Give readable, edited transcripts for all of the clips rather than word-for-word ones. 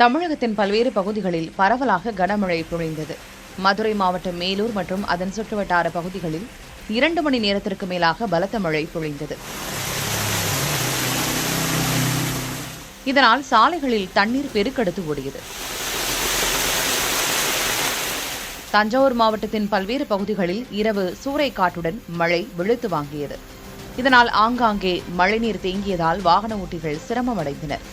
தமிழகத்தின் பல்வேறு பகுதிகளில் பரவலாக கனமழை பொழிந்தது. மதுரை மாவட்டம் மேலூர் மற்றும் அதன் சுற்றுவட்டார பகுதிகளில் 2 மணி நேரத்திற்கு மேலாக பலத்த மழை பொழிந்தது. இதனால் சாலைகளில் தண்ணீர் பெருக்கெடுத்து ஓடியது. தஞ்சாவூர் மாவட்டத்தின் பல்வேறு பகுதிகளில் இரவு சூறைக்காற்றுடன் மழை வெளுத்து வாங்கியது. இதனால் ஆங்காங்கே மழைநீர் தேங்கியதால் வாகன ஓட்டிகள் சிரமமடைந்தனர்.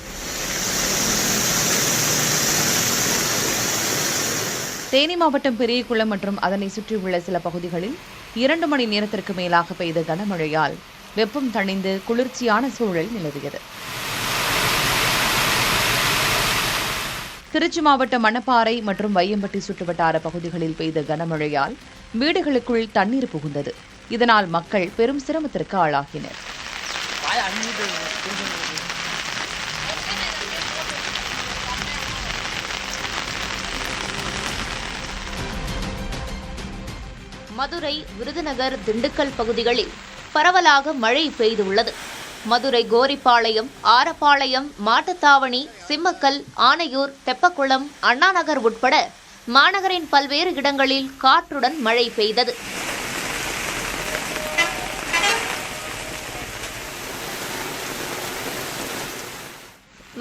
தேனி மாவட்டம் பெரியகுளம் மற்றும் அதனை சுற்றியுள்ள சில பகுதிகளில் 2 மணி நேரத்திற்கு மேலாக பெய்த கனமழையால் வெப்பம் தணிந்து குளிர்ச்சியான சூழல் நிலவியது. திருச்சி மாவட்டம் மணப்பாறை மற்றும் வையம்பட்டி சுற்றுவட்டார பகுதிகளில் பெய்த கனமழையால் வீடுகளுக்குள் தண்ணீர் புகுந்தது. இதனால் மக்கள் பெரும் சிரமத்திற்கு ஆளாகினர். மதுரை, விருதுநகர், திண்டுக்கல் பகுதிகளில் பரவலாக மழை பெய்துள்ளது. மதுரை கோரிப்பாளையம், ஆரப்பாளையம், மாட்டுத்தாவணி, சிம்மக்கல், ஆனையூர், தெப்பக்குளம், அண்ணாநகர் உட்பட மாநகரின் பல்வேறு இடங்களில் காற்றுடன் மழை பெய்தது.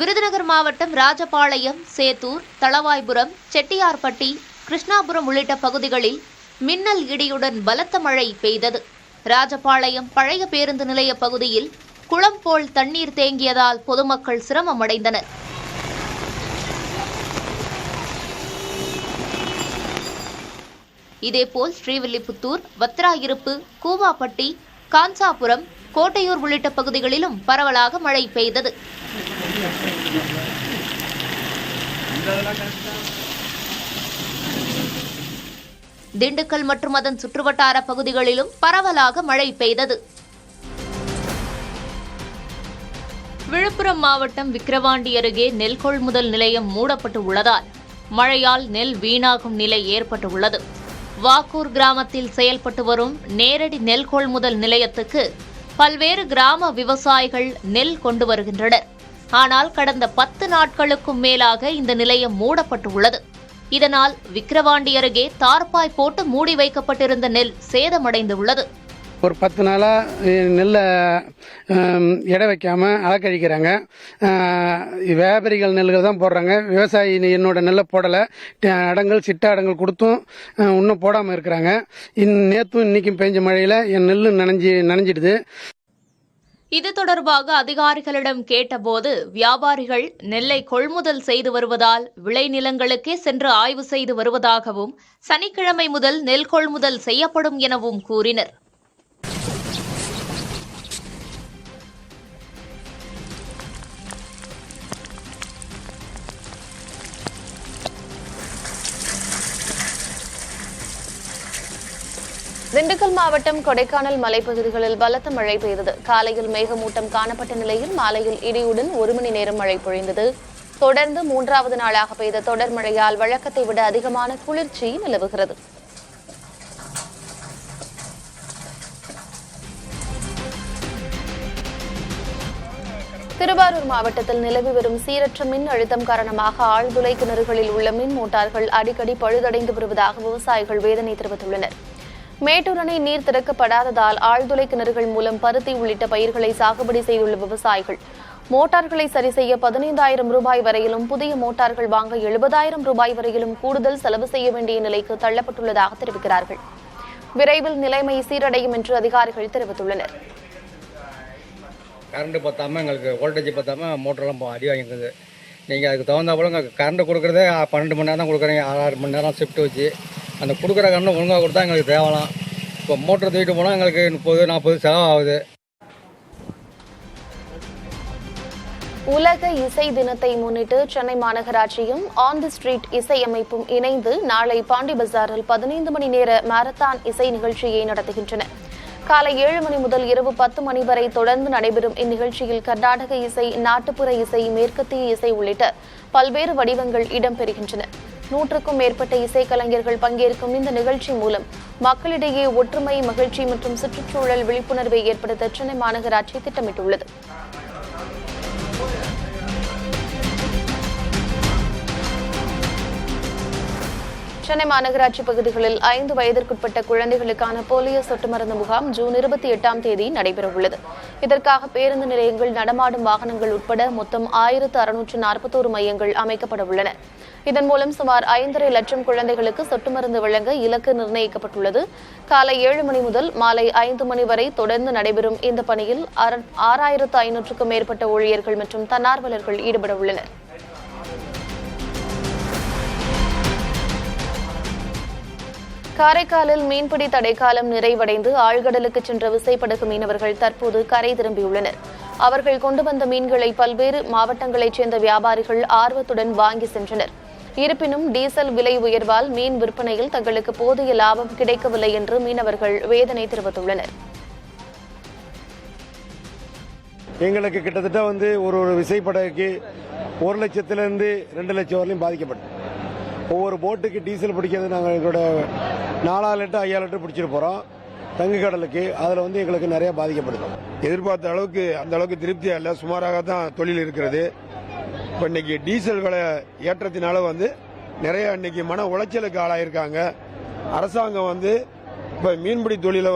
விருதுநகர் மாவட்டம் ராஜபாளையம், சேத்தூர், தளவாய்புரம், செட்டியார்பட்டி, கிருஷ்ணாபுரம் உள்ளிட்ட பகுதிகளில் மின்னல் இடியுடன் பலத்த மழை பெய்தது. ராஜபாளையம் பழைய பேருந்து நிலைய பகுதியில் குளம் போல் தண்ணீர் தேங்கியதால் பொதுமக்கள் சிரமமடைந்தனர். இதேபோல் ஸ்ரீவில்லிபுத்தூர், வத்திராயிருப்பு, கூவாப்பட்டி, காஞ்சாபுரம், கோட்டையூர் உள்ளிட்ட பகுதிகளிலும் பரவலாக மழை பெய்தது. திண்டுக்கல் மற்றும் அதன் சுற்றுவட்டார பகுதிகளிலும் பரவலாக மழை பெய்தது. விழுப்புரம் மாவட்டம் விக்கிரவாண்டி அருகே நெல் கொள்முதல் நிலையம் மூடப்பட்டு உள்ளதால் மழையால் நெல் வீணாகும் நிலை ஏற்பட்டுள்ளது. வாக்கூர் கிராமத்தில் செயல்பட்டு வரும் நேரடி நெல் கொள்முதல் நிலையத்துக்கு பல்வேறு கிராம விவசாயிகள் நெல் கொண்டு வருகின்றனர். ஆனால் கடந்த 10 நாட்களுக்கும் மேலாக இந்த நிலையம் மூடப்பட்டுள்ளது. இதனால் விக்கிரவாண்டி அருகே தார்பாய் போட்டு மூடி வைக்கப்பட்டிருந்த நெல் சேதமடைந்துள்ளது. ஒரு 10 நாளாக நெல்லை எடை வைக்காம அலக்கழிக்கிறாங்க. வியாபாரிகள் நெல்கள் தான் போடுறாங்க. விவசாயி என்னோட நெல்லை போடலை, அடங்கல் சிட்ட அடங்கல் கொடுத்தும் இன்னும் போடாமல் இருக்கிறாங்க. நேற்றும் இன்னைக்கும் பெஞ்ச மழையில் என் நெல் நனைஞ்சிடுது. இது தொடர்பாக அதிகாரிகளிடம் கேட்டபோது வியாபாரிகள் நெல்லை கொள்முதல் செய்து வருவதால் விளைநிலங்களுக்கே சென்று ஆய்வு செய்து வருவதாகவும் சனிக்கிழமை முதல் நெல் கொள்முதல் செய்யப்படும் எனவும் கூறினர். திண்டுக்கல் மாவட்டம் கொடைக்கானல் மலைப்பகுதிகளில் பலத்த மழை பெய்தது. காலையில் மேகமூட்டம் காணப்பட்ட நிலையில் மாலையில் இடியுடன் 1 மணி நேரம் மழை பொழிந்தது. தொடர்ந்து 3வது நாளாக பெய்த தொடர் மழையால் வழக்கத்தை விட அதிகமான குளிர்ச்சி நிலவுகிறது. திருவாரூர் மாவட்டத்தில் நிலவி வரும் சீரற்ற மின் அழுத்தம் காரணமாக ஆழ்துளை கிணறுகளில் உள்ள மின் மோட்டார்கள் அடிக்கடி பழுதடைந்து வருவதாக விவசாயிகள் வேதனை தெரிவித்துள்ளனர். மேட்டூர் அணை நீர் திறக்கப்படாததால் ஆழ்துளை கிணறுகள் மூலம் பருத்தி உள்ளிட்ட பயிர்களை சாகுபடி செய்துள்ள விவசாயிகள் மோட்டார்களை சரி செய்ய 15,000 ரூபாய் வரையிலும், புதிய மோட்டார்கள் வாங்க 70,000 ரூபாய் வரையிலும் கூடுதல் செலவு செய்ய வேண்டிய நிலைக்கு தள்ளப்பட்டுள்ளதாக தெரிவிக்கிறார்கள். விரைவில் நிலைமை சீரடையும் என்று அதிகாரிகள் தெரிவித்துள்ளனர். கரண்ட் பத்தாமல் எங்களுக்கு வோல்டேஜ் பத்தாமல் மோட்டரெல்லாம் அடி வாங்கிக்குது. நீங்கள் அதுக்கு தகுந்த போல கரண்ட் கொடுக்குறதே 12 மணி நேரம் தான் கொடுக்குறீங்க. 6 மணி நேரம் ஷிஃப்ட் வச்சு அந்த கொடுக்குற கரண்ட் ஒழுங்காக கொடுத்தா எங்களுக்கு தேவலாம். இப்போ மோட்டர் தூக்கிட்டு போனால் எங்களுக்கு 30-40 செலவாகுது. உலக இசை தினத்தை முன்னிட்டு சென்னை மாநகராட்சியும் ஆன் தி ஸ்ட்ரீட் இசை அமைப்பும் இணைந்து நாளை பாண்டி பஜாரில் 15 மணி நேர மாரத்தான் இசை நிகழ்ச்சியை நடத்துகின்றன. காலை 7 மணி முதல் இரவு 10 மணி வரை தொடர்ந்து நடைபெறும் இந்நிகழ்ச்சியில் கர்நாடக இசை, நாட்டுப்புற இசை, மேற்கத்திய இசை உள்ளிட்ட பல்வேறு வடிவங்கள் இடம்பெறுகின்றன. 100க்கும் மேற்பட்ட இசைக்கலைஞர்கள் பங்கேற்கும் இந்த நிகழ்ச்சி மூலம் மக்களிடையே ஒற்றுமை, மகிழ்ச்சி மற்றும் சுற்றுச்சூழல் விழிப்புணர்வை ஏற்படுத்த சென்னை மாநகராட்சி திட்டமிட்டுள்ளது. சென்னை மாநகராட்சி பகுதிகளில் 5 வயதிற்குட்பட்ட குழந்தைகளுக்கான போலியோ சொட்டு மருந்து முகாம் ஜூன் 28ஆம் தேதி நடைபெறவுள்ளது. இதற்காக பேருந்து நிலையங்கள், நடமாடும் வாகனங்கள் உட்பட மொத்தம் 1641 மையங்கள் அமைக்கப்பட உள்ளன. இதன் மூலம் சுமார் 5.5 லட்சம் குழந்தைகளுக்கு சொட்டு மருந்து வழங்க இலக்கு நிர்ணயிக்கப்பட்டுள்ளது. காலை 7 மணி முதல் மாலை 5 மணி வரை தொடர்ந்து நடைபெறும் இந்த பணியில் 6500க்கும் மேற்பட்ட ஊழியர்கள் மற்றும் தன்னார்வலர்கள் ஈடுபட உள்ளனர். காரைக்காலில் மீன்பிடி தடைக்காலம் நிறைவடைந்து ஆழ்கடலுக்கு சென்ற விசைப்படகு மீனவர்கள் தற்போது கரை திரும்பியுள்ளனர். அவர்கள் கொண்டு வந்த மீன்களை பல்வேறு மாவட்டங்களைச் சேர்ந்த வியாபாரிகள் ஆர்வத்துடன் வாங்கி சென்றனர். இருப்பினும் டீசல் விலை உயர்வால் மீன் விற்பனையில் தங்களுக்கு போதிய லாபம் கிடைக்கவில்லை என்று மீனவர்கள் வேதனை தெரிவித்துள்ளனர். எங்களுக்கு கிட்டத்தட்ட ஒரு விசைப்படகுக்கு 1 லட்சத்திலிருந்து 2 லட்சம் வரையிலும் பாதிக்கப்பட்டது. ஒவ்வொரு போட்டுக்கு டீசல் பிடிக்கிறது நாங்கள் எங்களோட 4 லிட்டர் 5 லிட்டர் பிடிச்சிட்டு போகிறோம் தங்கு கடலுக்கு. அதில் எங்களுக்கு நிறைய பாதிக்கப்படுது. எதிர்பார்த்த அளவுக்கு அந்த அளவுக்கு திருப்தியாக இல்லை, சுமாராக தான் தொழில் இருக்கிறது. இப்போ இன்னைக்கு டீசல் விலை ஏற்றத்தினால நிறைய இன்னைக்கு மன உளைச்சலுக்கு ஆளாயிருக்காங்க. அரசாங்கம் இப்போ மீன்பிடி தொழிலை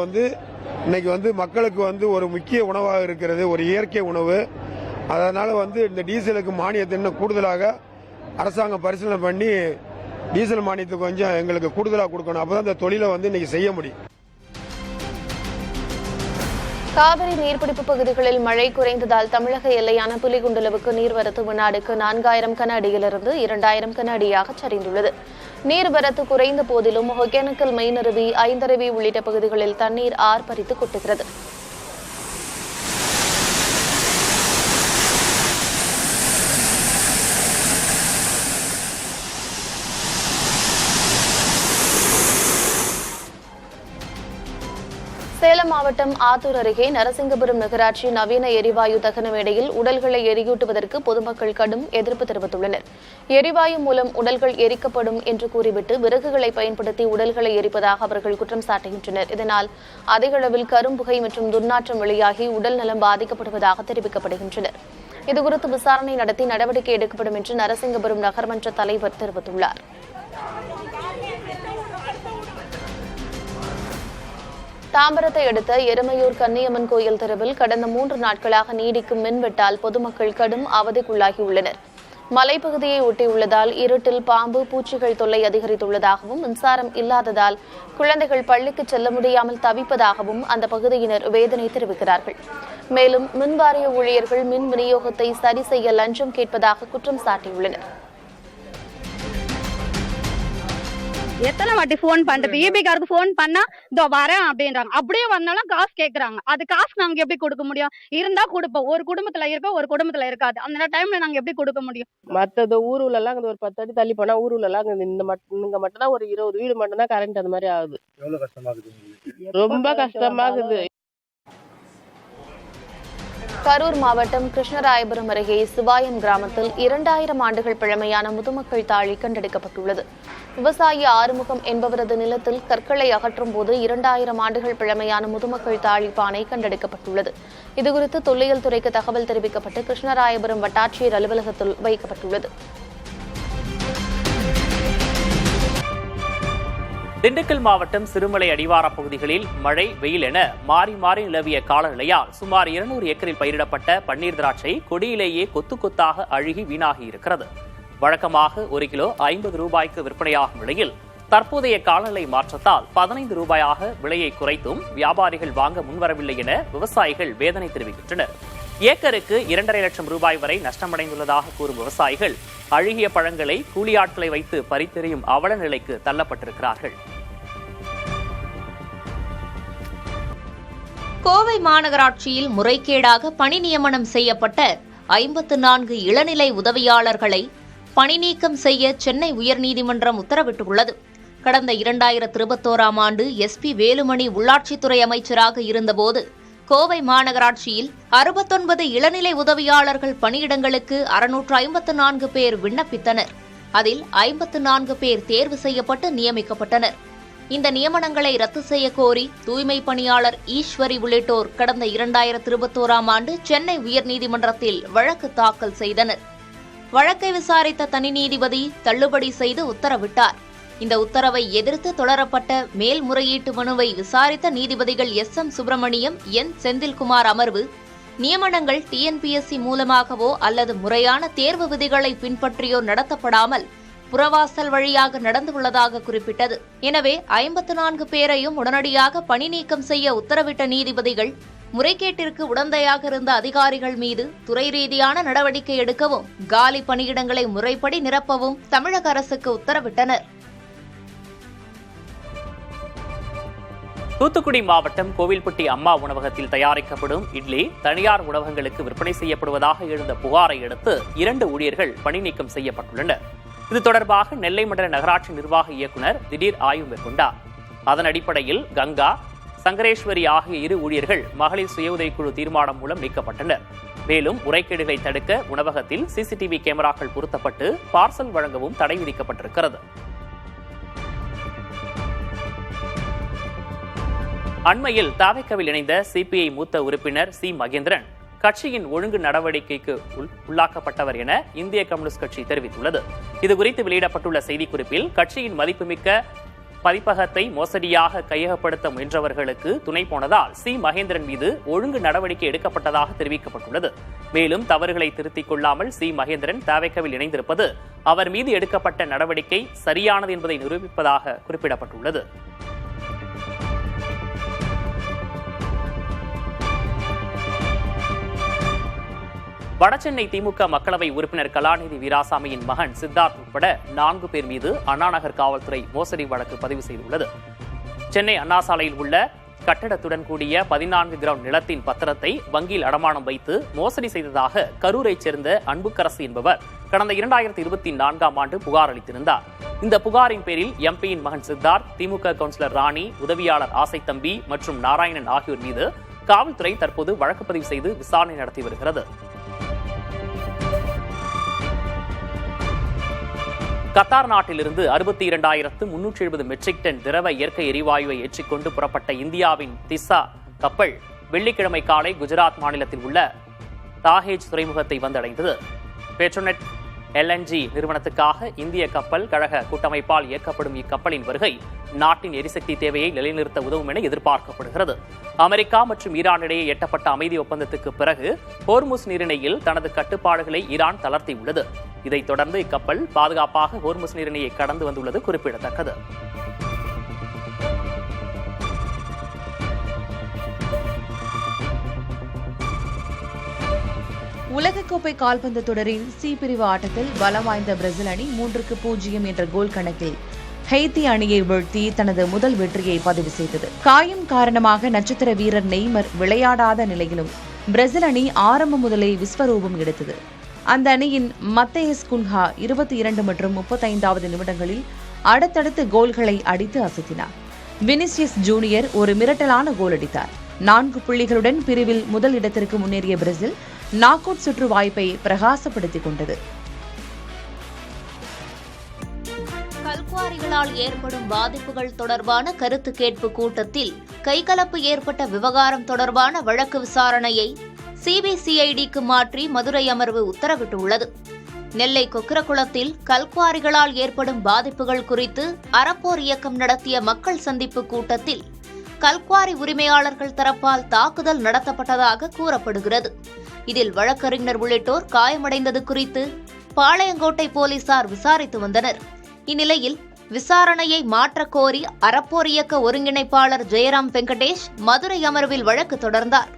இன்னைக்கு மக்களுக்கு ஒரு முக்கிய உணவாக இருக்கிறது, ஒரு இயற்கை உணவு. அதனால இந்த டீசலுக்கு மானியத்தை இன்னும் கூடுதலாக அரசாங்கம் பரிசீலனை பண்ணி டீசல் மானியத்தை கொஞ்சம் எங்களுக்கு கூடுதலாக கொடுக்கணும். அப்பதான் இந்த தொழிலை இன்னைக்கு செய்ய முடியும். காவிரி நீர்பிடிப்பு பகுதிகளில் மழை குறைந்ததால் தமிழக எல்லையான புலிகுண்டலுவுக்கு நீர்வரத்து வினாடிக்கு 4000 கன அடியிலிருந்து 2000 கன அடியாக சரிந்துள்ளது. நீர்வரத்து குறைந்த போதிலும் ஒகேனக்கல் மெயினருவி, ஐந்தருவி உள்ளிட்ட பகுதிகளில் தண்ணீர் ஆர்ப்பரித்து கொட்டுகிறது. சேலம் மாவட்டம் ஆத்தூர் அருகே நரசிங்கபுரம் நகராட்சி நவீன எரிவாயு தகன மேடையில் உடல்களை எரியூட்டுவதற்கு பொதுமக்கள் கடும் எதிர்ப்பு தெரிவித்துள்ளனர். எரிவாயு மூலம் உடல்கள் எரிக்கப்படும் என்று கூறிவிட்டு விறகுகளை பயன்படுத்தி உடல்களை எரிப்பதாக அவர்கள் குற்றம் சாட்டுகின்றனர். இதனால் அதிக அளவில் கரும்புகை மற்றும் துர்நாற்றம் வெளியாகி உடல் நலம் பாதிக்கப்படுவதாக தெரிவிக்கப்படுகின்றனர். இதுகுறித்து விசாரணை நடத்தி நடவடிக்கை எடுக்கப்படும் என்று நரசிங்கபுரம் நகர்மன்ற தலைவர் தெரிவித்துள்ளார். தாம்பரத்தை அடுத்த எருமையூர் கன்னியம்மன் கோயில் தெருவில் கடந்த 3 நாட்களாக நீடிக்கும் மின்வெட்டால் பொதுமக்கள் கடும் அவதிக்குள்ளாகியுள்ளனர். மலைப்பகுதியை ஒட்டியுள்ளதால் இருட்டில் பாம்பு, பூச்சிகள் தொல்லை அதிகரித்துள்ளதாகவும், மின்சாரம் இல்லாததால் குழந்தைகள் பள்ளிக்கு செல்ல முடியாமல் தவிப்பதாகவும் அந்த பகுதியினர் வேதனை தெரிவிக்கிறார்கள். மேலும் மின்வாரிய ஊழியர்கள் மின் விநியோகத்தை சரி செய்ய லஞ்சம் கேட்பதாக குற்றம் சாட்டியுள்ளனர். எத்தனை வாட்டி போன் பண்றது, ஈபிகாருக்கு போன் பண்ணா இதோ வரேன் அப்படின்றாங்க. அப்படியே வந்தாலும் காசு கேக்குறாங்க. அது காசு நாங்க எப்படி கொடுக்க முடியும்? இருந்தா கொடுப்போம். ஒரு குடும்பத்துல இருப்போம், ஒரு குடும்பத்துல இருக்காது. அந்த டைம்ல நாங்க எப்படி கொடுக்க முடியும்? மற்றது ஊருல எல்லாம் ஒரு 10 அடி தள்ளி போனா ஊருல எல்லாம் இங்க மட்டும் தான் ஒரு 20 வீடு மட்டும் தான் கரண்ட் அந்த மாதிரி ஆகுது. ரொம்ப கஷ்டமாகுது. கரூர் மாவட்டம் கிருஷ்ணராயபுரம் அருகே சிவாயம் கிராமத்தில் 2000 ஆண்டுகள் பழமையான முதுமக்கள் தாழி கண்டெடுக்கப்பட்டுள்ளது. விவசாயி ஆறுமுகம் என்பவரது நிலத்தில் கற்களை அகற்றும் போது 2000 ஆண்டுகள் பழமையான முதுமக்கள் தாழி பானை கண்டெடுக்கப்பட்டுள்ளது. இதுகுறித்து தொல்லியல் துறைக்கு தகவல் தெரிவிக்கப்பட்டு கிருஷ்ணராயபுரம் வட்டாட்சியர் அலுவலகத்தில் வைக்கப்பட்டுள்ளது. திண்டுக்கல் மாவட்டம் சிறுமலை அடிவார பகுதிகளில் மழை, வெயில் என மாறி மாறி நிலவிய காலநிலையால் சுமார் 200 ஏக்கரில் பயிரிடப்பட்ட பன்னீர் திராட்சை கொடியிலேயே கொத்து கொத்தாக அழுகி வீணாகி இருக்கிறது. வழக்கமாக 1 கிலோ 50 ரூபாய்க்கு விற்பனையாகும் நிலையில் தற்போதைய காலநிலை மாற்றத்தால் 15 ரூபாயாக விலையை குறைத்தும் வியாபாரிகள் வாங்க முன்வரவில்லை என விவசாயிகள் வேதனை தெரிவிக்கின்றனர். ஏக்கருக்கு 2.5 லட்சம் ரூபாய் வரை நஷ்டமடைந்துள்ளதாக கூறும் விவசாயிகள் அழுகிய பழங்களை கூலியாட்களை வைத்து பறித்தெறியும் அவல நிலைக்கு தள்ளப்பட்டிருக்கிறார்கள். கோவை மாநகராட்சியில் முறைகேடாக பணி நியமனம் செய்யப்பட்ட 54 இளநிலை உதவியாளர்களை பணி நீக்கம் செய்ய சென்னை உயர்நீதிமன்றம் உத்தரவிட்டுள்ளது. கடந்த 2021ஆம் ஆண்டு SP வேலுமணி உள்ளாட்சித்துறை அமைச்சராக இருந்தபோது கோவை மாநகராட்சியில் 69 இளநிலை உதவியாளர்கள் பணியிடங்களுக்கு 654 பேர் விண்ணப்பித்தனர். அதில் 54 பேர் தேர்வு செய்யப்பட்டு நியமிக்கப்பட்டனர். இந்த நியமனங்களை ரத்து செய்ய கோரி தூய்மை பணியாளர் ஈஸ்வரி உள்ளிட்டோர் கடந்த 2021ஆம் ஆண்டு சென்னை உயர்நீதிமன்றத்தில் வழக்கு தாக்கல் செய்தனர். வழக்கை விசாரித்த தனி நீதிபதி தள்ளுபடி செய்து உத்தரவிட்டார். இந்த உத்தரவை எதிர்த்து தொடரப்பட்ட மேல்முறையீட்டு மனுவை விசாரித்த நீதிபதிகள் SM சுப்பிரமணியம், N செந்தில்குமார் அமர்வு, நியமனங்கள் TNPSC மூலமாகவோ அல்லது முறையான தேர்வு விதிகளை பின்பற்றியோ நடத்தப்படாமல் புறவாசல் வழியாக நடந்துள்ளதாக குறிப்பிட்டது. எனவே 54 பேரையும் உடனடியாக பணி நீக்கம் செய்ய உத்தரவிட்ட நீதிபதிகள் முறைகேட்டிற்கு உடந்தையாக இருந்த அதிகாரிகள் மீது துறை ரீதியான நடவடிக்கை எடுக்கவும் காலி பணியிடங்களை முறைப்படி நிரப்பவும் தமிழக அரசுக்கு உத்தரவிட்டனர். தூத்துக்குடி மாவட்டம் கோவில்பட்டி அம்மா உணவகத்தில் தயாரிக்கப்படும் இட்லி தனியார் உணவகங்களுக்கு விற்பனை செய்யப்படுவதாக எழுந்த புகாரை அடுத்து 2 ஊழியர்கள் பணி நீக்கம் செய்யப்பட்டுள்ளனர். இது தொடர்பாக நெல்லை மண்டல நகராட்சி நிர்வாக இயக்குநர் திடீர் ஆய்வு மேற்கொண்டார். அதன் அடிப்படையில் கங்கா, சங்கரேஸ்வரி ஆகிய 2 ஊழியர்கள் மகளிர் சுய உதவிக்குழு தீர்மானம் மூலம் நீக்கப்பட்டனர். மேலும் முறைகேடுகளை தடுக்க உணவகத்தில் CCTV கேமராக்கள் பொருத்தப்பட்டு பார்சல் வழங்கவும் தடை விதிக்கப்பட்டிருக்கிறது. அண்மையில் தவிகவில் இணைந்த CPI மூத்த உறுப்பினர் C. மகேந்திரன் கட்சியின் ஒழுங்கு நடவடிக்கைக்கு உள்ளாக்கப்பட்டவர் என இந்திய கம்யூனிஸ்ட் கட்சி தெரிவித்துள்ளது. இதுகுறித்து வெளியிடப்பட்டுள்ள செய்திக்குறிப்பில் கட்சியின் மதிப்புமிக்க பதிப்பகத்தை மோசடியாக கையகப்படுத்த முயன்றவர்களுக்கு துணை போனதால் C. மகேந்திரன் மீது ஒழுங்கு நடவடிக்கை எடுக்கப்பட்டதாக தெரிவிக்கப்பட்டுள்ளது. மேலும் தவறுகளை திருத்திக் கொள்ளாமல் C. மகேந்திரன் தவிகவில் இணைந்திருப்பது அவர் மீது எடுக்கப்பட்ட நடவடிக்கை சரியானது என்பதை நிரூபிப்பதாக குறிப்பிடப்பட்டுள்ளது. வடசென்னை திமுக மக்களவை உறுப்பினர் கலாநிதி வீராசாமியின் மகன் சித்தார்த் உட்பட 4 பேர் மீது அண்ணாநகர் காவல்துறை மோசடி வழக்கு பதிவு செய்துள்ளது. சென்னை அண்ணா சாலையில் உள்ள கட்டடத்துடன் கூடிய 14 கிரவுண்ட் நிலத்தின் பத்திரத்தை வங்கியில் அடமானம் வைத்து மோசடி செய்ததாக கரூரைச் சேர்ந்த அன்புக்கரசு என்பவர் கடந்த 2024ஆம் ஆண்டு புகார் அளித்திருந்தார். இந்த புகாரின் பேரில் MP-யின் மகன் சித்தார்த், திமுக கவுன்சிலர் ராணி, உதவியாளர் ஆசைத்தம்பி மற்றும் நாராயணன் ஆகியோர் மீது காவல்துறை தற்போது வழக்கு பதிவு செய்து விசாரணை நடத்தி வருகிறது. கத்தார் நாட்டிலிருந்து 62,370 மெட்ரிக் டன் திரவ இயற்கை எரிவாயுவை ஏற்றிக்கொண்டு புறப்பட்ட இந்தியாவின் திசா கப்பல் வெள்ளிக்கிழமை காலை குஜராத் மாநிலத்தில் உள்ள தாஹேஜ் துறைமுகத்தை வந்தடைந்தது. பெட்ரோநெட் LNG நிறுவனத்துக்காக இந்திய கப்பல் கழக கூட்டமைப்பால் இயக்கப்படும் இக்கப்பலின் வருகை நாட்டின் எரிசக்தி தேவையை நிலைநிறுத்த உதவும் என எதிர்பார்க்கப்படுகிறது. அமெரிக்கா மற்றும் ஈரான் இடையே எட்டப்பட்ட அமைதி ஒப்பந்தத்துக்கு பிறகு ஹோர்முஸ் நீரிணையில் தனது கட்டுப்பாடுகளை ஈரான் தளர்த்தியுள்ளது. இதைத் தொடர்ந்து இக்கப்பல் பாதுகாப்பாக ஹோர்முஸ் நீரிணையை கடந்து வந்துள்ளது குறிப்பிடத்தக்கது. உலகக்கோப்பை கால்பந்து தொடரின் C பிரிவு ஆட்டத்தில் பலம் வாய்ந்த பிரேசில் அணி 3-0 என்ற கோல் கணக்கில் ஹெய்தி அணியை வீழ்த்தி தனது முதல் வெற்றியை பதிவு செய்தது. காயம் காரணமாக நட்சத்திர வீரர் நெய்மர் விளையாடாத நிலையிலும் பிரேசில் அணி ஆரம்பம் முதலே விஸ்வரூபம் எடுத்தது. அந்த அணியின் மத்தேயஸ் குன்ஹா 22 மற்றும் 35வது நிமிடங்களில் அடுத்தடுத்து கோல்களை அடித்து அசத்தினார். வினிசியஸ் ஜூனியர் ஒரு மிரட்டலான கோல் அடித்தார். 4 புள்ளிகளுடன் பிரிவில் முதல் இடத்திற்கு முன்னேறிய பிரேசில் நாக் அவுட் சுற்று வாய்ப்பை பிரகாசப்படுத்திக் கொண்டது. கல்குவாரிகளால் ஏற்படும் பாதிப்புகள் தொடர்பான கருத்து கேட்பு கூட்டத்தில் கைகலப்பு ஏற்பட்ட விவகாரம் தொடர்பான வழக்கு விசாரணையை CBCIDக்கு மாற்றி மதுரை அமர்வு உத்தரவிட்டுள்ளது. நெல்லை கொக்கிரகுளத்தில் கல்குவாரிகளால் ஏற்படும் பாதிப்புகள் குறித்து அறப்போர் இயக்கம் நடத்திய மக்கள் சந்திப்பு கூட்டத்தில் கல்குவாரி உரிமையாளர்கள் தரப்பால் தாக்குதல் நடத்தப்பட்டதாக கூறப்படுகிறது. இதில் வழக்கறிஞர் உள்ளிட்டோர் காயமடைந்தது குறித்து பாளையங்கோட்டை போலீசார் விசாரித்து வந்தனர். இந்நிலையில் விசாரணையை மாற்றக் கோரி அறப்போர் இயக்க ஒருங்கிணைப்பாளர் ஜெயராம் வெங்கடேஷ் மதுரை அமர்வில் வழக்கு தொடர்ந்தார்.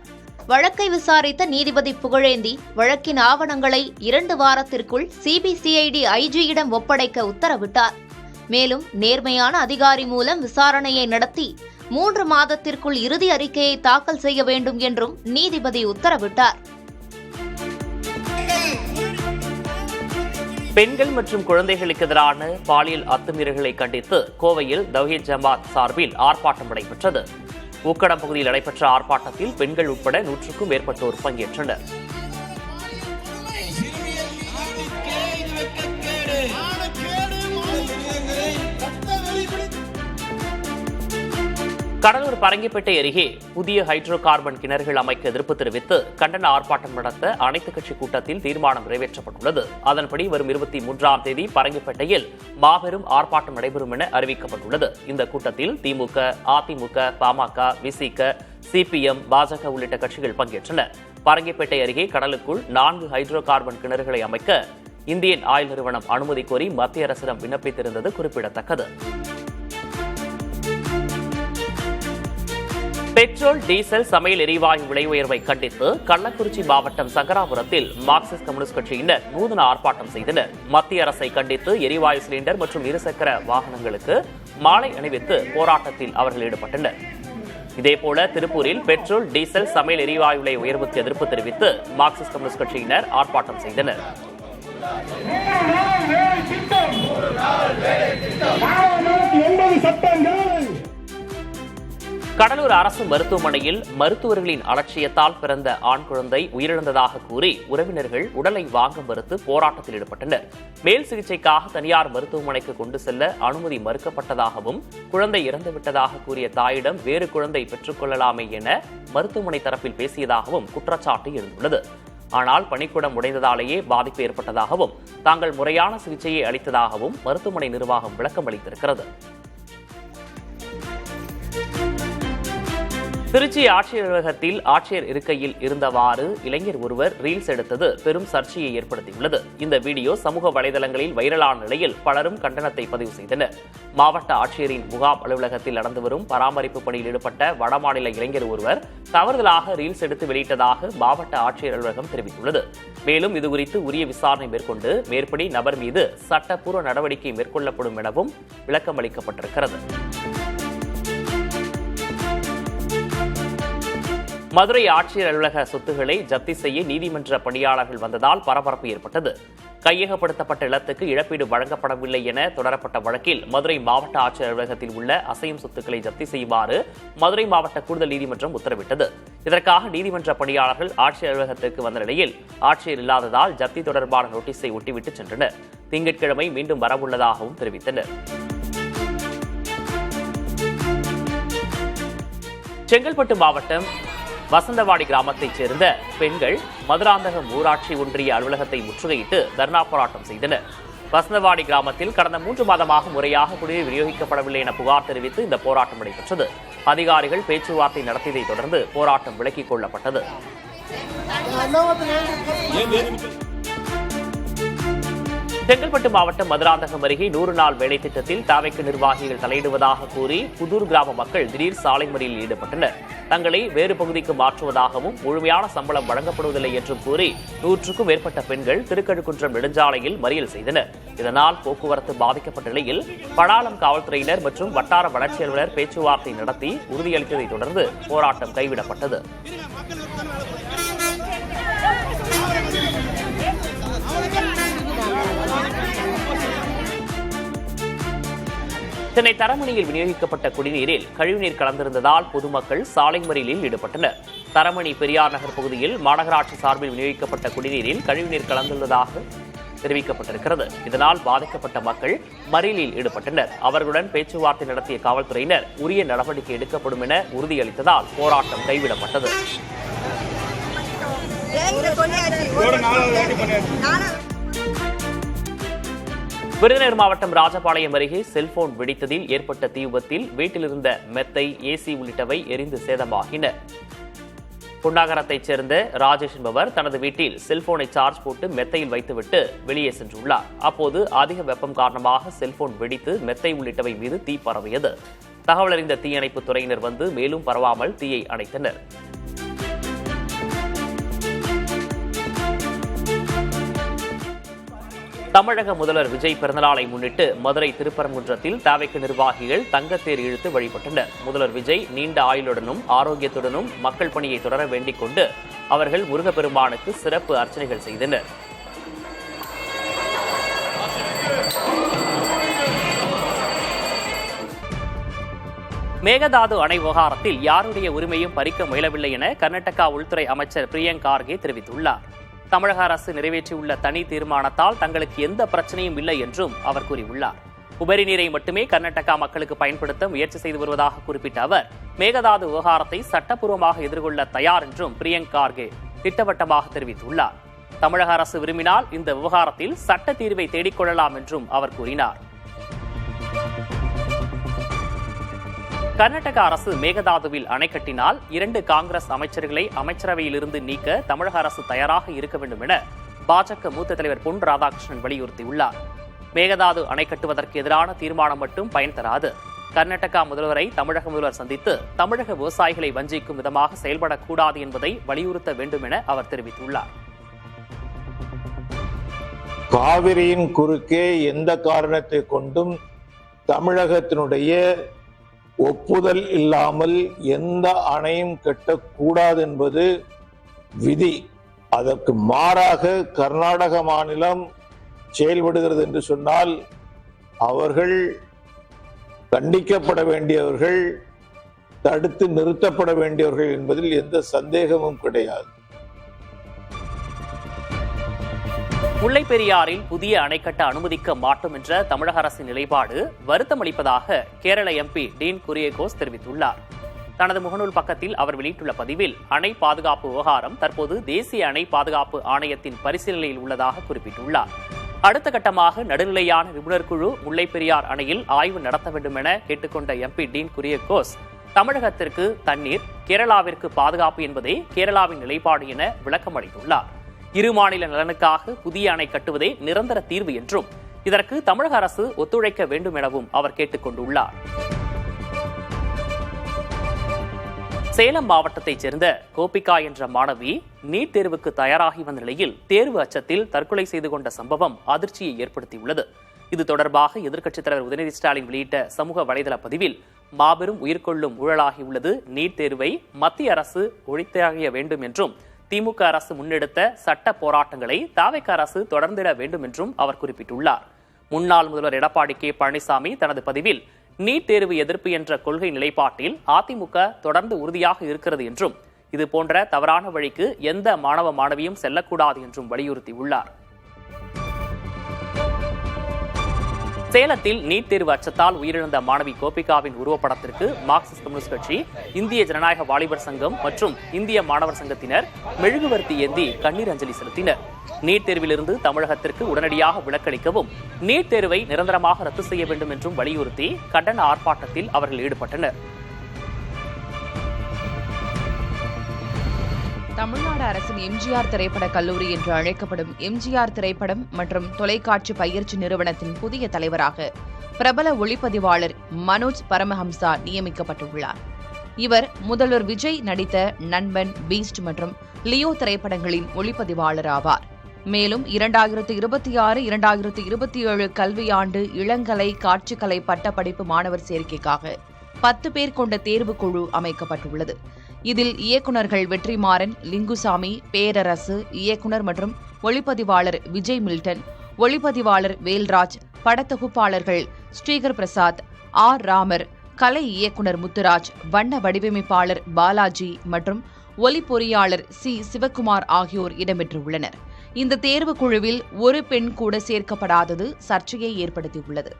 வழக்கை விசாரித்த நீதிபதி புகழேந்தி வழக்கின் ஆவணங்களை 2 வாரத்திற்குள் CBCID IGயிடம் ஒப்படைக்க உத்தரவிட்டார். மேலும் நேர்மையான அதிகாரி மூலம் விசாரணையை நடத்தி 3 மாதத்திற்குள் இறுதி அறிக்கையை தாக்கல் செய்ய வேண்டும் என்றும் நீதிபதி உத்தரவிட்டார். பெண்கள் மற்றும் குழந்தைகளுக்கு எதிரான பாலியல் அத்துமீறல்களை கண்டித்து கோவையில் தௌஹீத் ஜமாத் சார்பில் ஆர்ப்பாட்டம் நடைபெற்றது. உக்கடம் பகுதியில் நடைபெற்ற ஆர்ப்பாட்டத்தில் பெண்கள் உட்பட 100க்கும் மேற்பட்டோர் பங்கேற்றனர். கடலூர் பரங்கிப்பேட்டை அருகே புதிய ஹைட்ரோ கார்பன் கிணறுகள் அமைக்க எதிர்ப்பு தெரிவித்து கண்டன ஆர்ப்பாட்டம் நடத்த அனைத்துக் கட்சி கூட்டத்தில் தீர்மானம் நிறைவேற்றப்பட்டுள்ளது. அதன்படி வரும் 23ஆம் தேதி பரங்கிப்பேட்டையில் மாபெரும் ஆர்ப்பாட்டம் நடைபெறும் என அறிவிக்கப்பட்டுள்ளது. இந்த கூட்டத்தில் திமுக, அதிமுக, பாமக, விசிக, சிபிஎம், பாஜக உள்ளிட்ட கட்சிகள் பங்கேற்றன. பரங்கிப்பேட்டை அருகே கடலுக்குள் 4 ஹைட்ரோ கார்பன் கிணறுகளை அமைக்க இந்தியன் ஆயில் நிறுவனம் அனுமதி கோரி மத்திய அரசிடம் விண்ணப்பித்திருந்தது குறிப்பிடத்தக்கது. பெட்ரோல், டீசல், சமையல் எரிவாயு விலை உயர்வை கண்டித்து கள்ளக்குறிச்சி மாவட்டம் சங்கராபுரத்தில் மார்க்சிஸ்ட் கம்யூனிஸ்ட் கட்சியினர் நூதன ஆர்ப்பாட்டம் செய்தனர். மத்திய அரசை கண்டித்து எரிவாயு சிலிண்டர் மற்றும் இருசக்கர வாகனங்களுக்கு மாலை அணிவித்து போராட்டத்தில் அவர்கள் ஈடுபட்டனர். இதேபோல திருப்பூரில் பெட்ரோல், டீசல், சமையல் எரிவாயு விலை உயர்வுக்கு எதிர்ப்பு தெரிவித்து மார்க்சிஸ்ட் கம்யூனிஸ்ட் கட்சியினர் ஆர்ப்பாட்டம் செய்தனர். கடலூர் அரசு மருத்துவமனையில் மருத்துவர்களின் அலட்சியத்தால் பிறந்த ஆண் குழந்தை உயிரிழந்ததாக கூறி உறவினர்கள் உடலை வாங்க மறுத்து போராட்டத்தில் ஈடுபட்டனர். மேல் சிகிச்சைக்காக தனியார் மருத்துவமனைக்கு கொண்டு செல்ல அனுமதி மறுக்கப்பட்டதாகவும் குழந்தை இறந்துவிட்டதாக கூறிய தாயிடம் வேறு குழந்தை பெற்றுக்கொள்ளலாமே என மருத்துவமனை தரப்பில் பேசியதாகவும் குற்றச்சாட்டு எழுந்துள்ளது. ஆனால் பணிக்கூடம் உடைந்ததாலேயே பாதிப்பு ஏற்பட்டதாகவும் தாங்கள் முறையான சிகிச்சையை அளித்ததாகவும் மருத்துவமனை நிர்வாகம் விளக்கம் அளித்திருக்கிறது. திருச்சி ஆட்சியர் அலுவலகத்தில் ஆட்சியர் இருக்கையில் இருந்தவாறு இளைஞர் ஒருவர் ரீல்ஸ் எடுத்தது பெரும் சர்ச்சையை ஏற்படுத்தியுள்ளது. இந்த வீடியோ சமூக வலைதளங்களில் வைரலான நிலையில் பலரும் கண்டனத்தை பதிவு செய்தனர். மாவட்ட ஆட்சியரின் முகாம் அலுவலகத்தில் நடந்து வரும் பராமரிப்பு பணியில் ஈடுபட்ட வடமாநில இளைஞர் ஒருவர் தவறுதலாக ரீல்ஸ் எடுத்து வெளியிட்டதாக மாவட்ட ஆட்சியர் அலுவலகம் தெரிவித்துள்ளது. மேலும் இதுகுறித்து உரிய விசாரணை மேற்கொண்டு மேற்படி நபர் மீது சட்டப்பூர்வ நடவடிக்கை மேற்கொள்ளப்படும் எனவும் விளக்கம் அளிக்கப்பட்டிருக்கிறது. மதுரை ஆட்சியர் அலுவலக சொத்துக்களை ஜப்தி செய்ய நீதிமன்ற பணியாளர்கள் வந்ததால் பரபரப்பு ஏற்பட்டது. கையகப்படுத்தப்பட்ட இல்லத்துக்கு இழப்பீடு வழங்கப்படவில்லை என தொடரப்பட்ட வழக்கில் மதுரை மாவட்ட ஆட்சியர் அலுவலகத்தில் உள்ள அசையும் சொத்துக்களை ஜப்தி செய்யுமாறு மதுரை மாவட்ட கூடுதல் நீதிமன்றம் உத்தரவிட்டது. இதற்காக நீதிமன்ற பணியாளர்கள் ஆட்சியர் அலுவலகத்திற்கு வந்த நிலையில் ஆட்சியர் இல்லாததால் ஜப்தி தொடர்பான நோட்டீஸை ஒட்டிவிட்டு சென்றனர். திங்கட்கிழமை மீண்டும் வரவுள்ளதாகவும் தெரிவித்தனர். செங்கல்பட்டு மாவட்டம் வசந்தவாடி கிராமத்தைச் சேர்ந்த பெண்கள் மதுராந்தகம் ஊராட்சி ஒன்றிய அலுவலகத்தை முற்றுகையிட்டு தர்ணா போராட்டம் செய்தனர். வசந்தவாடி கிராமத்தில் கடந்த 3 மாதமாக முறையாக குடிநீர் விநியோகிக்கப்படவில்லை என புகார் தெரிவித்து இந்த போராட்டம் நடைபெற்றது. அதிகாரிகள் பேச்சுவார்த்தை நடத்தியதைத் தொடர்ந்து போராட்டம் விலக்கிக் கொள்ளப்பட்டது. செங்கல்பட்டு மாவட்டம் மதுராந்தகம் அருகே 100 நாள் வேலை திட்டத்தில் தாவேக்கு நிர்வாகிகள் தலையிடுவதாக கூறி புதூர் கிராம மக்கள் திடீர் சாலை மறியலில் ஈடுபட்டனர். தங்களை வேறு பகுதிக்கு மாற்றுவதாகவும் முழுமையான சம்பளம் வழங்கப்படுவதில்லை என்றும் கூறி 100க்கும் மேற்பட்ட பெண்கள் திருக்கழுக்குன்றம் நெடுஞ்சாலையில் மறியல் செய்தனர். இதனால் போக்குவரத்து பாதிக்கப்பட்ட நிலையில் படாலம் காவல்துறையினர் மற்றும் வட்டார வளர்ச்சி அலுவலர் பேச்சுவார்த்தை நடத்தி உறுதியளித்ததைத் தொடர்ந்து போராட்டம் கைவிடப்பட்டது. சென்னை தரமணியில் விநியோகிக்கப்பட்ட குடிநீரில் கழிவுநீர் கலந்திருந்ததால் பொதுமக்கள் சாலை மறியலில் ஈடுபட்டனர். தரமணி பெரியார் நகர் பகுதியில் மாநகராட்சி சார்பில் விநியோகிக்கப்பட்ட குடிநீரில் கழிவுநீர் கலந்துள்ளதாக தெரிவிக்கப்பட்டிருக்கிறது. இதனால் பாதிக்கப்பட்ட மக்கள் மறியலில் ஈடுபட்டனர். அவர்களுடன் பேச்சுவார்த்தை நடத்திய காவல்துறையினர் உரிய நடவடிக்கை எடுக்கப்படும் என உறுதியளித்ததால் போராட்டம் கைவிடப்பட்டது. விருதுநகர் மாவட்டம் ராஜபாளையம் அருகே செல்போன் வெடித்ததில் ஏற்பட்ட தீ விபத்தில் வீட்டில் இருந்த மெத்தை, ஏசி உள்ளிட்டவை எரிந்து சேதமாகின. புன்னாகரத்தைச் சேர்ந்த ராஜேஷ் என்பவர் தனது வீட்டில் செல்போனை சார்ஜ் போட்டு மெத்தையில் வைத்துவிட்டு வெளியே சென்றுள்ளார். அப்போது அதிக வெப்பம் காரணமாக செல்போன் வெடித்து மெத்தை உள்ளிட்டவை மீது தீ பரவியது. தகவல் அறிந்த தீயணைப்பு துறையினர் வந்து மேலும் பரவாமல் தீயை அணைத்தனர். தமிழக முதல்வர் விஜய் பிறந்தநாளை முன்னிட்டு மதுரை திருப்பரங்குன்றத்தில் தாவேக்கு நிர்வாகிகள் தங்கத்தேர் இழுத்து வழிபட்டனர். முதல்வர் விஜய் நீண்ட ஆயுளுடனும் ஆரோக்கியத்துடனும் மக்கள் பணியை தொடர வேண்டிக் கொண்டு அவர்கள் முருகப்பெருமானுக்கு சிறப்பு அர்ச்சனைகள் செய்தனர். மேகதாது அணை விவகாரத்தில் யாருடைய உரிமையும் பறிக்க முயலவில்லை என கர்நாடகா உள்துறை அமைச்சர் பிரியங்க் கார்கே தெரிவித்துள்ளார். தமிழக அரசு நிறைவேற்றியுள்ள தனி தீர்மானத்தால் தங்களுக்கு எந்த பிரச்சனையும் இல்லை என்றும் அவர் கூறியுள்ளார். உபரி நீரை மட்டுமே கர்நாடகா மக்களுக்கு பயன்படுத்த முயற்சி செய்து வருவதாக குறிப்பிட்ட அவர் மேகதாது விவகாரத்தை சட்டப்பூர்வமாக எதிர்கொள்ள தயார் என்றும் பிரியங்க் கார்கே திட்டவட்டமாக தெரிவித்துள்ளார். தமிழக அரசு விரும்பினால் இந்த விவகாரத்தில் சட்ட தீர்வை தேடிக்கொள்ளலாம் என்றும் அவர் கூறினார். கர்நாடக அரசு மேகதாதுவில் அணை கட்டினால் 2 காங்கிரஸ் அமைச்சர்களை அமைச்சரவையில் இருந்து நீக்க தமிழக அரசு தயாராக இருக்க வேண்டும் என பாஜக மூத்த தலைவர் பொன் ராதாகிருஷ்ணன் வலியுறுத்தியுள்ளார். மேகதாது அணை கட்டுவதற்கு எதிரான தீர்மானம் மட்டும் பயன் தராது. கர்நாடகா முதல்வரை தமிழக முதல்வர் சந்தித்து தமிழக விவசாயிகளை வஞ்சிக்கும் விதமாக செயல்படக்கூடாது என்பதை வலியுறுத்த வேண்டும் என அவர் தெரிவித்துள்ளார். காவிரியின் குறுக்கே எந்த காரணத்தை கொண்டும் தமிழகத்தினுடைய ஒப்புதல் இல்லாமல் எந்த அணையும் கட்டக்கூடாது என்பது விதி. அதற்கு மாறாக கர்நாடக மாநிலம் செயல்படுகிறது என்று சொன்னால் அவர்கள் கண்டிக்கப்பட வேண்டியவர்கள், தடுத்து நிறுத்தப்பட வேண்டியவர்கள் என்பதில் எந்த சந்தேகமும் கிடையாது. முல்லைப் பெரியாறில் புதிய அணை கட்ட அனுமதிக்க மாட்டோம் என்ற தமிழக அரசின் நிலைப்பாடு வருத்தமளிப்பதாக கேரள எம்பி டீன் குரியகோஸ் தெரிவித்துள்ளார். தனது முகநூல் பக்கத்தில் அவர் வெளியிட்டுள்ள பதிவில் அணை பாதுகாப்பு விவகாரம் தற்போது தேசிய அணை பாதுகாப்பு ஆணையத்தின் பரிசீலனையில் உள்ளதாக குறிப்பிட்டுள்ளார். அடுத்த கட்டமாக நடுநிலையான நிபுணர் குழு முல்லைப் பெரியார் அணையில் ஆய்வு நடத்த வேண்டும் என கேட்டுக்கொண்ட எம்பி டீன் குரியகோஸ் தமிழகத்திற்கு தண்ணீர், கேரளாவிற்கு பாதுகாப்பு என்பதே கேரளாவின் நிலைப்பாடு என விளக்கம் அளித்துள்ளார். இரு மாநில நலனுக்காக புதிய அணை கட்டுவதே நிரந்தர தீர்வு என்றும் இதற்கு தமிழக அரசு ஒத்துழைக்க வேண்டும் எனவும் அவர் கேட்டுக் கொண்டுள்ளார். சேலம் மாவட்டத்தைச் சேர்ந்த கோபிகா என்ற மாணவி நீட் தேர்வுக்கு தயாராகி வந்த நிலையில் தேர்வு அச்சத்தில் தற்கொலை செய்து கொண்ட சம்பவம் அதிர்ச்சியை ஏற்படுத்தியுள்ளது. இது தொடர்பாக எதிர்க்கட்சித் தலைவர் உதயநிதி ஸ்டாலின் வெளியிட்ட சமூக வலைதள பதிவில் மாபெரும் உயிர்கொள்ளும் ஊழலாகியுள்ளது, நீட் தேர்வை மத்திய அரசு ஒழித்தாக வேண்டும் என்றும் திமுக அரசு முன்னெடுத்த சட்ட போராட்டங்களை தாவேக அரசு தொடர்ந்திட வேண்டும் என்றும் அவர் குறிப்பிட்டுள்ளார். முன்னாள் முதல்வர் எடப்பாடி கே பழனிசாமி தனது பதிவில் நீட் தேர்வு எதிர்ப்பு என்ற கொள்கை நிலைப்பாட்டில் அதிமுக தொடர்ந்து உறுதியாக இருக்கிறது என்றும் இது போன்ற தவறான வழிக்கு எந்த மாணவ மாணவியும் செல்லக்கூடாது என்றும் வலியுறுத்தியுள்ளார். சேலத்தில் நீட் தேர்வு அச்சத்தால் உயிரிழந்த மாணவி கோபிகாவின் உருவப்படத்திற்கு மார்க்சிஸ்ட் கம்யூனிஸ்ட் கட்சி, இந்திய ஜனநாயக வாலிபர் சங்கம் மற்றும் இந்திய மாணவர் சங்கத்தினர் மெழுகுவர்த்தி ஏந்தி கண்ணீர் அஞ்சலி செலுத்தினர். நீட் தேர்விலிருந்து தமிழகத்திற்கு உடனடியாக விலக்களிக்கவும், நீட் தேர்வை நிரந்தரமாக ரத்து செய்ய வேண்டும் என்றும் வலியுறுத்தி கண்டன ஆர்ப்பாட்டத்தில் அவர்கள் ஈடுபட்டனர். தமிழ்நாடு அரசின் எம்ஜிஆர் திரைப்பட கல்லூரி என்று அழைக்கப்படும் எம்ஜிஆர் திரைப்படம் மற்றும் தொலைக்காட்சி பயிற்சி நிறுவனத்தின் புதிய தலைவராக பிரபல ஒளிப்பதிவாளர் மனோஜ் பரமஹம்சா நியமிக்கப்பட்டுள்ளார். இவர் முதல்வர் விஜய் நடித்த நண்பன், பீஸ்ட் மற்றும் லியோ திரைப்படங்களின் ஒளிப்பதிவாளர் ஆவார். மேலும் 2026-2027 கல்வியாண்டு இளங்கலை காட்சிக்கலை பட்டப்படிப்பு மாணவர் சேர்க்கைக்காக 10 பேர் கொண்ட தேர்வுக்குழு அமைக்கப்பட்டுள்ளது. இதில் இயக்குநர்கள் வெற்றிமாறன், லிங்குசாமி, பேரரசு, இயக்குநர் மற்றும் ஒளிப்பதிவாளர் விஜய் மில்டன், ஒளிப்பதிவாளர் வேல்ராஜ், படத்தொகுப்பாளர்கள் ஸ்ரீகர் பிரசாத், ஆர் ராமர், கலை இயக்குநர் முத்துராஜ், வண்ண வடிவமைப்பாளர் பாலாஜி மற்றும் ஒலி பொறியாளர் சி சிவக்குமார் ஆகியோர் இடம்பெற்றுள்ளனர். இந்த தேர்வுக்குழுவில் ஒரு பெண் கூட சேர்க்கப்படாதது சர்ச்சையை ஏற்படுத்தியுள்ளது.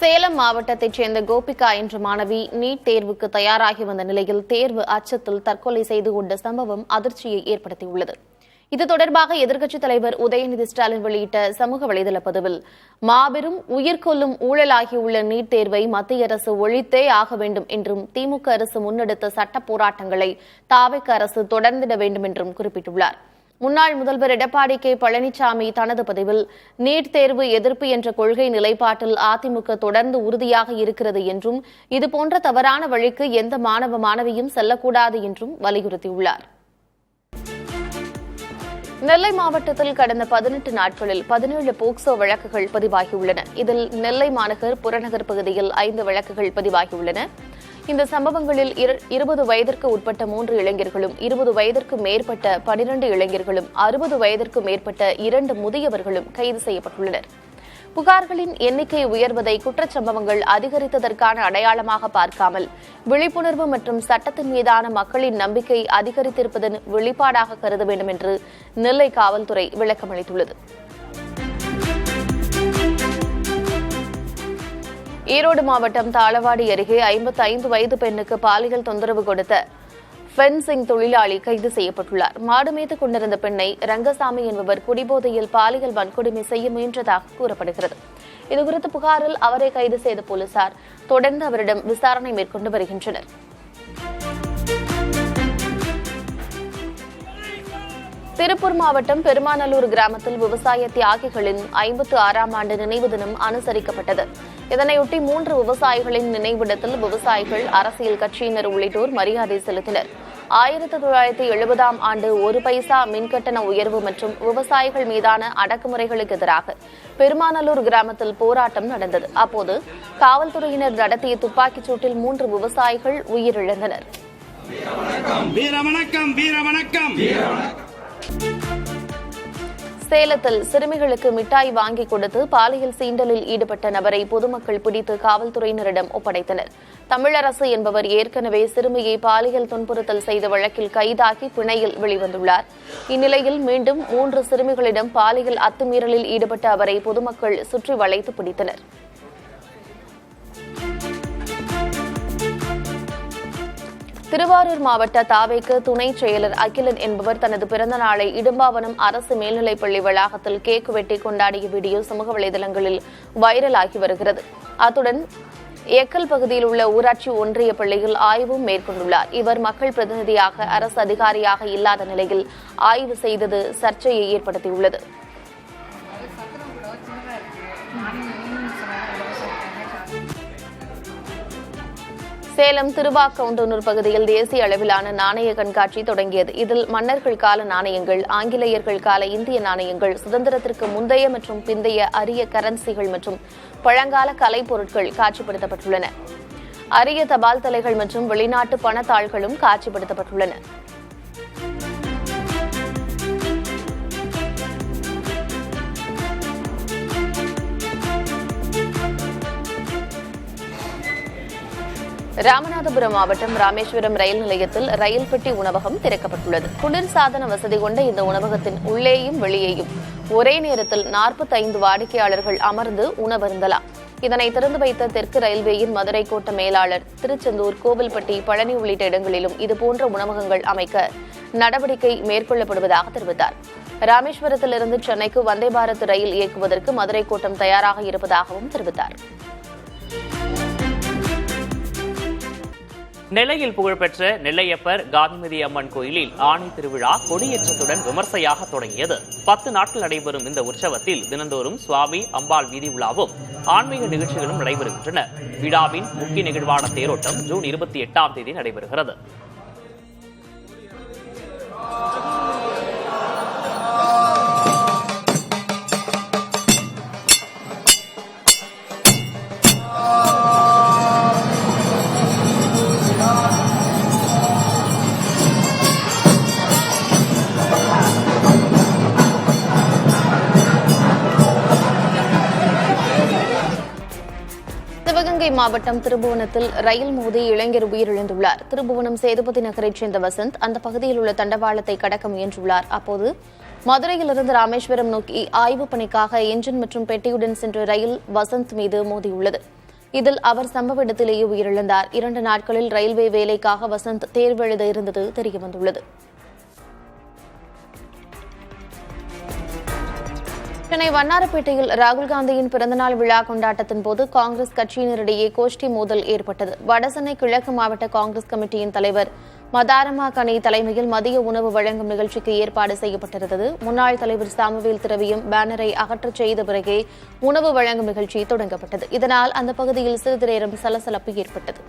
சேலம் மாவட்டத்தைச் சேர்ந்த கோபிகா என்ற மாணவி நீட் தேர்வுக்கு தயாராகி வந்த நிலையில் தேர்வு அச்சத்தில் தற்கொலை செய்து கொண்ட சம்பவம் அதிர்ச்சியை ஏற்படுத்தியுள்ளது. இது தொடர்பாக எதிர்க்கட்சித் தலைவர் உதயநிதி ஸ்டாலின் வெளியிட்ட சமூக வலைதள பதிவில் மாபெரும் உயிர்கொல்லும் ஊழலாகியுள்ள நீட் தேர்வை மத்திய அரசு ஒழித்தே ஆக வேண்டும் என்றும் திமுக அரசு முன்னெடுத்த சட்ட போராட்டங்களை தாவேக அரசு தொடர்ந்திட வேண்டும் என்றும் குறிப்பிட்டுள்ளார். முன்னாள் முதல்வர் எடப்பாடி கே பழனிசாமி தனது பதிவில் நீட் தேர்வு எதிர்ப்பு என்ற கொள்கை நிலைப்பாட்டில் அதிமுக தொடர்ந்து உறுதியாக இருக்கிறது என்றும் இதுபோன்ற தவறான வழிக்கு எந்த மாணவ மாணவியும் செல்லக்கூடாது என்றும் வலியுறுத்தியுள்ளார். நெல்லை மாவட்டத்தில் கடந்த 18 நாட்களில் 17 போக்சோ வழக்குகள் பதிவாகியுள்ளன. இதில் நெல்லை மாநகர் புறநகர் பகுதியில் 5 வழக்குகள் பதிவாகியுள்ளன. இந்த சம்பவங்களில் 20 வயதிற்கு உட்பட்ட 3 இளைஞர்களும் 20 வயதிற்கு மேற்பட்ட 12 இளைஞர்களும் 60 வயதிற்கு மேற்பட்ட 2 முதியவர்களும் கைது செய்யப்பட்டுள்ளனர். புகார்களின் எண்ணிக்கை உயர்வதை குற்றச்சம்பவங்கள் அதிகரித்ததற்கான அடையாளமாக பார்க்காமல் விழிப்புணர்வு மற்றும் சட்டத்தின் மீதான மக்களின் நம்பிக்கை அதிகரித்திருப்பதன் வெளிப்பாடாக கருத வேண்டும் என்று நெல்லை காவல்துறை விளக்கமளித்துள்ளது. ஈரோடு மாவட்டம் தாளவாடி அருகே 55 வயது பெண்ணுக்கு பாலியல் தொந்தரவு கொடுத்த ஃபென்சிங் தொழிலாளி கைது செய்யப்பட்டுள்ளார். மாடு மேய்த்துக் கொண்டிருந்த பெண்ணை ரங்கசாமி என்பவர் குடிபோதையில் பாலியல் வன்கொடுமை செய்ய முயன்றதாக கூறப்படுகிறது. இதுகுறித்து புகாரில் அவரை கைது செய்த போலீசார் தொடர்ந்து அவரிடம் விசாரணை மேற்கொண்டு வருகின்றனர். திருப்பூர் மாவட்டம் பெருமாநல்லூர் கிராமத்தில் விவசாய தியாகிகளின் 56ஆம் ஆண்டு நினைவு தினம் அனுசரிக்கப்பட்டது. இதனையொட்டி 3 விவசாயிகளின் நினைவிடத்தில் விவசாயிகள், அரசியல் கட்சியினர் உள்ளிட்டோர் மரியாதை செலுத்தினர். 1970ஆம் ஆண்டு 1 பைசா மின்கட்டண உயர்வு மற்றும் விவசாயிகள் மீதான அடக்குமுறைகளுக்கு எதிராக பெருமாநல்லூர் கிராமத்தில் போராட்டம் நடந்தது. அப்போது காவல்துறையினர் நடத்திய துப்பாக்கிச் சூட்டில் 3 விவசாயிகள் உயிரிழந்தனர். சேலத்தில் சிறுமிகளுக்கு மிட்டாய் வாங்கி கொடுத்து பாலியல் சீண்டலில் ஈடுபட்ட நபரை பொதுமக்கள் பிடித்து காவல்துறையினரிடம் ஒப்படைத்தனர். தமிழரசு என்பவர் ஏற்கனவே சிறுமியை பாலியல் துன்புறுத்தல் செய்த வழக்கில் கைதாகி பிணையில் வெளிவந்துள்ளார். இந்நிலையில் மீண்டும் 3 சிறுமிகளிடம் பாலியல் அத்துமீறலில் ஈடுபட்ட அவரை பொதுமக்கள் சுற்றி வளைத்து பிடித்தனர். திருவாரூர் மாவட்ட தாவேக்கு துணை செயலர் அகிலன் என்பவர் தனது பிறந்த நாளை இடும்பாவனம் அரசு மேல்நிலைப்பள்ளி வளாகத்தில் கேக் வெட்டி கொண்டாடிய வீடியோ சமூக வலைதளங்களில் வைரலாகி வருகிறது. அத்துடன் எக்கல் பகுதியில் உள்ள ஊராட்சி ஒன்றிய பள்ளியில் ஆய்வும் மேற்கொண்டுள்ளார். இவர் மக்கள் பிரதிநிதியாக, அரசு அதிகாரியாக இல்லாத நிலையில் ஆய்வு செய்தது சர்ச்சையை ஏற்படுத்தியுள்ளது. சேலம் திருவாக்கவுண்டனூர் பகுதியில் தேசிய அளவிலான நாணய கண்காட்சி தொடங்கியது. இதில் மன்னர்கள் கால நாணயங்கள், ஆங்கிலேயர்கள் கால இந்திய நாணயங்கள், சுதந்திரத்திற்கு முந்தைய மற்றும் பிந்தைய அரிய கரன்சிகள் மற்றும் பழங்கால கலைப் பொருட்கள் காட்சிப்படுத்தப்பட்டுள்ளன. அரிய தபால் தலைகள் மற்றும் வெளிநாட்டு பணத்தாள்களும் காட்சிப்படுத்தப்பட்டுள்ளன. ராமநாதபுரம் மாவட்டம் ராமேஸ்வரம் ரயில் நிலையத்தில் ரயில் பெட்டி உணவகம் திறக்கப்பட்டுள்ளது. குளிர்சாதன வசதி கொண்ட இந்த உணவகத்தின் உள்ளேயும் வெளியேயும் ஒரே நேரத்தில் 45 வாடிக்கையாளர்கள் அமர்ந்து உணவருந்தலாம். இதனை திறந்து வைத்த தெற்கு ரயில்வேயின் மதுரை கோட்ட மேலாளர் திருச்செந்தூர், கோவில்பட்டி, பழனி உள்ளிட்ட இடங்களிலும் இதுபோன்ற உணவகங்கள் அமைக்க நடவடிக்கை மேற்கொள்ளப்படுவதாக தெரிவித்தார். ராமேஸ்வரத்திலிருந்து சென்னைக்கு வந்தே பாரத் ரயில் இயக்குவதற்கு மதுரை கோட்டம் தயாராக இருப்பதாகவும் தெரிவித்தார். நெல்லையில் புகழ்பெற்ற நெல்லையப்பர் காந்திமதி அம்மன் கோயிலில் ஆணி திருவிழா கொடியேற்றத்துடன் விமர்சையாக தொடங்கியது. 10 நாட்கள் நடைபெறும் இந்த உற்சவத்தில் தினந்தோறும் சுவாமி, அம்பாள் வீதி உலாவும் ஆன்மீக நிகழ்ச்சிகளும் நடைபெறுகின்றன. விழாவின் முக்கிய நிகழ்வான தேரோட்டம் ஜூன் 28ஆம் தேதி நடைபெறுகிறது. சிவகங்கை மாவட்டம் திருபுவனத்தில் ரயில் மோதி இளைஞர் உயிரிழந்துள்ளார். திருபுவனம் சேதுபதி நகரைச் சேர்ந்த வசந்த் அந்த பகுதியில் உள்ள தண்டவாளத்தை கடக்க முயன்றுள்ளார். அப்போது மதுரையிலிருந்து ராமேஸ்வரம் நோக்கி ஆய்வுப் பணிக்காக என்ஜின் மற்றும் பெட்டியுடன் சென்ற ரயில் வசந்த் மீது மோதியுள்ளது. இதில் அவர் சம்பவ இடத்திலேயே உயிரிழந்தார். 2 நாட்களில் ரயில்வே வேலைக்காக வசந்த் தேர்வு எழுத இருந்தது தெரியவந்துள்ளது. சென்னை வண்ணாரப்பேட்டையில் ராகுல்காந்தியின் பிறந்தநாள் விழா கொண்டாட்டத்தின் போது காங்கிரஸ் கட்சியினரிடையே கோஷ்டி மோதல் ஏற்பட்டது. வடசென்னை கிழக்கு மாவட்ட காங்கிரஸ் கமிட்டியின் தலைவர் மதாரமா கனி தலைமையில் மதிய உணவு வழங்கும் நிகழ்ச்சிக்கு ஏற்பாடு செய்யப்பட்டிருந்தது. முன்னாள் தலைவர் சாமுவேல் திரவியம் பேனரை அகற்றச் செய்த பிறகே உணவு வழங்கும் நிகழ்ச்சி தொடங்கப்பட்டது. இதனால் அந்த பகுதியில் சிறிது நேரம் சலசலப்பு ஏற்பட்டது.